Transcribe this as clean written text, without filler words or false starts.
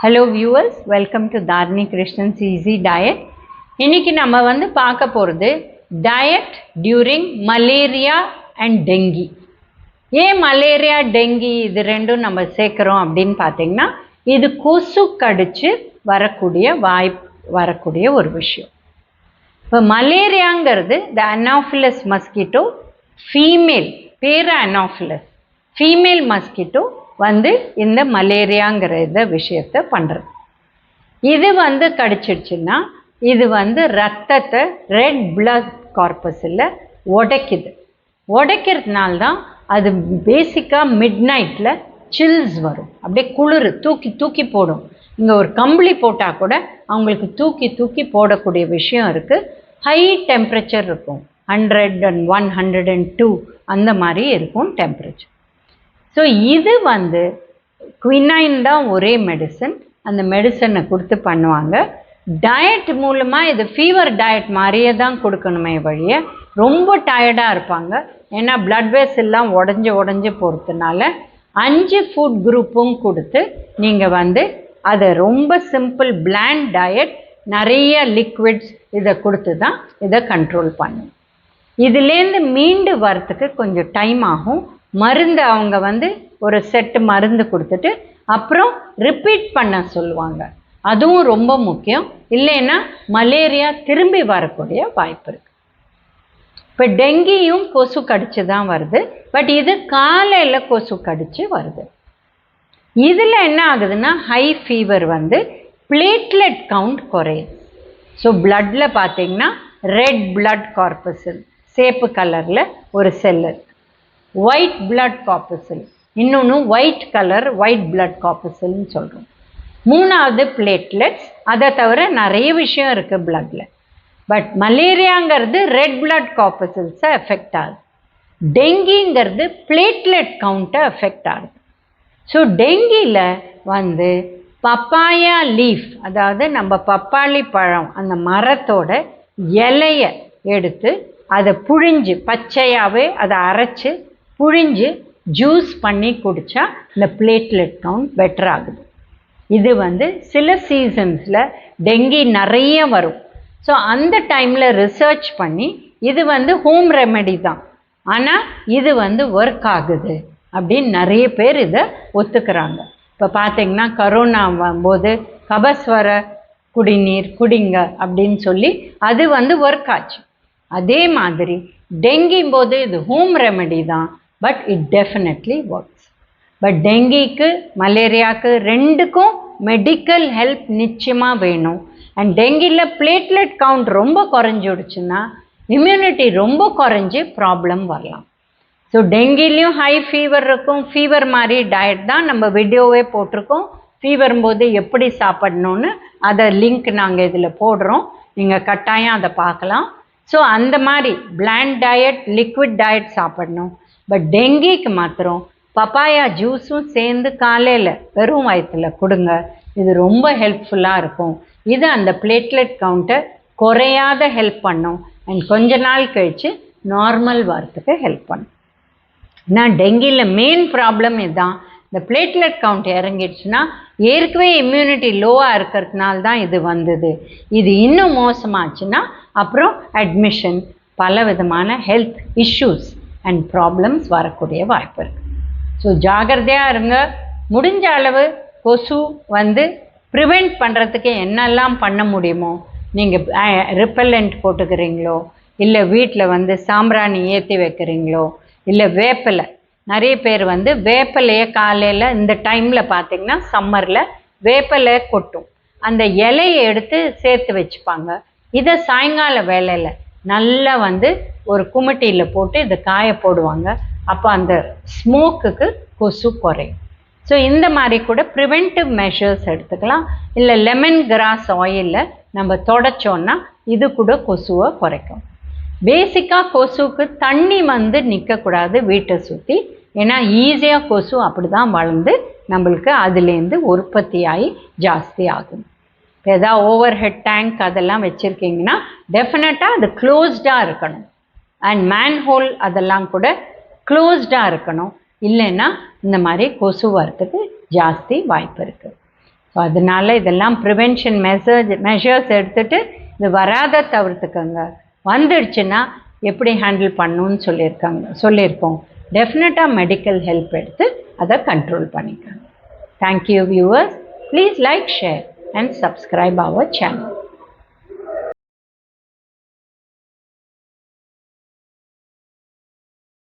Hello viewers, welcome to Dharani Krishnan's Easy Diet. இன்னைக்கு நம்ம பார்க்க போறது diet during malaria and dengue. ஏன் மலேரியா டெங்கி இது ரெண்டும் நம்ம சேர்க்கிறோம் அப்படின்னு பார்த்தீங்கன்னா இது கொசு கடிச்சு வரக்கூடிய ஒரு விஷயம். இப்போ மலேரியாங்கிறது the Anopheles mosquito female பேரு Anopheles female mosquito இந்த மலேரியாங்கிற விஷயத்தை பண்ணுறது. இது கடிச்சிடுச்சுன்னா இது ரத்தத்தை ரெட் பிளட் கார்பஸில் உடைக்கிறதுனால தான் அது பேசிக்காக மிட் நைட்டில் சில்ஸ் வரும், அப்படியே குளிர் தூக்கி போடும். இங்கே ஒரு கம்பளி போட்டால் கூட அவங்களுக்கு தூக்கி போடக்கூடிய விஷயம் இருக்குது. ஹை டெம்பரேச்சர் இருக்கும், 101, 102 அந்த மாதிரி இருக்கும் டெம்பரேச்சர். ஸோ இது குவினைன் தான் ஒரே மெடிசன். அந்த மெடிசனை கொடுத்து பண்ணுவாங்க. டயட் மூலமாக இது ஃபீவர் டயட் மாதிரியே தான் கொடுக்கணுமே வழிய ரொம்ப டயர்டாக இருப்பாங்க. ஏன்னா பிளட் வெசல்லாம் உடஞ்சி போகிறதுனால 5 ஃபுட் குரூப்பும் கொடுத்து நீங்கள் அதை ரொம்ப சிம்பிள் பிளாண்ட் டயட் நிறைய லிக்விட்ஸ் இதை கொடுத்து தான் இதை கண்ட்ரோல் பண்ணும். இதுலேருந்து மீண்டு வரத்துக்கு கொஞ்சம் டைம் ஆகும். மருந்து அவங்க ஒரு செட்டு மருந்து கொடுத்துட்டு அப்புறம் ரிப்பீட் பண்ண சொல்லுவாங்க. அதுவும் ரொம்ப முக்கியம். இல்லைன்னா மலேரியா திரும்பி வரக்கூடிய வாய்ப்பு இருக்குது. இப்போ டெங்கியும் கொசு கடிச்சு தான் வருது. பட் இது காலையில் கொசு கடிச்சு வருது. இதில் என்ன ஆகுதுன்னா ஹை ஃபீவர் பிளேட்லெட் கவுண்ட் குறையுது. ஸோ பிளட்டில் பார்த்தீங்கன்னா ரெட் பிளட் கார்பஸல் சேப்பு கலரில் ஒரு செல் இருக்குது. ஒயிட் பிளட் கார்பஸல், இன்னொன்று ஒயிட் கலர் ஒயிட் பிளட் கார்பஸல்னு சொல்கிறோம். மூணாவது பிளேட்லெட்ஸ். அதை தவிர நிறைய விஷயம் இருக்குது பிளட்டில். பட் மலேரியாங்கிறது ரெட் பிளட் கார்பஸல்ஸை எஃபெக்ட் ஆகுது. டெங்கிங்கிறது பிளேட்லெட் கவுண்ட்டை எஃபெக்ட் ஆகுது. ஸோ டெங்கியில் பப்பாயா லீஃப், அதாவது நம்ம பப்பாளி பழம் அந்த மரத்தோட இலையை எடுத்து அதை புழிஞ்சு பச்சையாகவே அதை அரைச்சி புழிஞ்சு ஜூஸ் பண்ணி குடித்தா இந்த பிளேட்லெட் கவுண்ட் பெட்டர் ஆகுது. இது சில சீசன்ஸில் டெங்கி நிறைய வரும். ஸோ அந்த டைமில் ரிசர்ச் பண்ணி இது ஹோம் ரெமெடி தான், ஆனால் இது ஒர்க் ஆகுது அப்படின்னு நிறைய பேர் இதை ஒத்துக்கிறாங்க. இப்போ பார்த்தீங்கன்னா கரோனா போது கபஸ்வர குடிநீர் குடிங்க அப்படின்னு சொல்லி அது ஒர்க் ஆச்சு. அதே மாதிரி டெங்கியும் போது இது ஹோம் ரெமெடி தான், but it definitely works. But டெங்கிக்கு மலேரியாவுக்கு ரெண்டுக்கும் மெடிக்கல் ஹெல்ப் நிச்சயமாக வேணும். அண்ட் டெங்கியில் பிளேட்லெட் கவுண்ட் ரொம்ப குறைஞ்சிடுச்சுன்னா இம்யூனிட்டி ரொம்ப குறைஞ்சி ப்ராப்ளம் வரலாம். ஸோ டெங்கிலையும் ஹை ஃபீவர் இருக்கும். ஃபீவர் மாதிரி டயட் தான் நம்ம வீடியோவே போட்டிருக்கோம். ஃபீவர் போது எப்படி சாப்பிடணுன்னு அதை லிங்க் நாங்கள் இதில் போடுறோம், நீங்கள் கட்டாயம் அதை பார்க்கலாம். ஸோ அந்த மாதிரி பிளாண்ட் டயட் லிக்விட் டயட் சாப்பிடணும். பட் டெங்கிக்கு மாத்திரம் பப்பாயா ஜூஸும் சேர்ந்து காலையில் வெறும் வயிற்றில் கொடுங்க. இது ரொம்ப ஹெல்ப்ஃபுல்லாக இருக்கும். இது அந்த பிளேட்லெட் கவுண்ட்டை குறையாத ஹெல்ப் பண்ணும். அண்ட் கொஞ்ச நாள் கழித்து நார்மல் வரத்துக்கு ஹெல்ப் பண்ணும். நான் டெங்கியில் மெயின் ப்ராப்ளம் இதுதான். இந்த பிளேட்லெட் கவுண்ட் இறங்கிடுச்சுன்னா ஏற்கனவே இம்யூனிட்டி லோவாக இருக்கிறதுனால தான் இது வந்தது. இது இன்னும் மோசமாச்சுன்னா அப்புறம் அட்மிஷன், பல விதமான ஹெல்த் இஷ்யூஸ் அண்ட் ப்ராப்ளம்ஸ் வரக்கூடிய வாய்ப்பு இருக்குது. ஸோ ஜாகிரதையாக இருங்க. முடிஞ்ச அளவு கொசு ப்ரிவெண்ட் பண்ணுறதுக்கு என்னெல்லாம் பண்ண முடியுமோ நீங்கள் ரிப்பல்லண்ட் போட்டுக்கிறீங்களோ, இல்லை வீட்டில் சாம்பிராணி ஏற்றி வைக்கிறீங்களோ, இல்லை வேப்பிலை. நிறைய பேர் வேப்பிலையை காலையில் இந்த டைமில் பார்த்திங்கன்னா சம்மரில் வேப்பிலை கொட்டும், அந்த இலையை எடுத்து சேர்த்து வச்சுப்பாங்க. இதை சாயங்கால வேலையில் நல்லா ஒரு குமிட்டியில் போட்டு இதை காய போடுவாங்க. அப்போ அந்த ஸ்மோக்குக்கு கொசு குறையும். ஸோ இந்த மாதிரி கூட ப்ரிவென்டிவ் மெஷர்ஸ் எடுத்துக்கலாம். இல்லை லெமன் கிராஸ் ஆயிலில் நம்ம தொடச்சோன்னா இது கூட கொசுவை குறைக்கும். பேசிக்காக கொசுவுக்கு தண்ணி நிற்கக்கூடாது வீட்டை சுற்றி. ஏன்னா ஈஸியாக கொசு அப்படி தான் வளர்ந்து நம்மளுக்கு அதுலேருந்து உற்பத்தியாகி ஜாஸ்தி ஆகும். ஏதாவது ஓவர் ஹெட் டேங்க் அதெல்லாம் வச்சுருக்கீங்கன்னா டெஃபினட்டாக அது க்ளோஸ்டாக இருக்கணும். அண்ட் மேன்ஹோல் அதெல்லாம் கூட க்ளோஸ்டாக இருக்கணும். இல்லைன்னா இந்த மாதிரி கொசு வரத்துக்கு ஜாஸ்தி வாய்ப்பு இருக்குது. ஸோ அதனால் இதெல்லாம் ப்ரிவென்ஷன் மெஷர்ஸ் எடுத்துகிட்டு இது வராத தவிர்த்துக்கங்க. வந்துடுச்சுன்னா எப்படி ஹேண்டில் பண்ணணும்னு சொல்லியிருக்கோம். டெஃபினட்டாக மெடிக்கல் ஹெல்ப் எடுத்து அதை கண்ட்ரோல் பண்ணிக்கோங்க. Thank you viewers. Please like, share and subscribe our channel.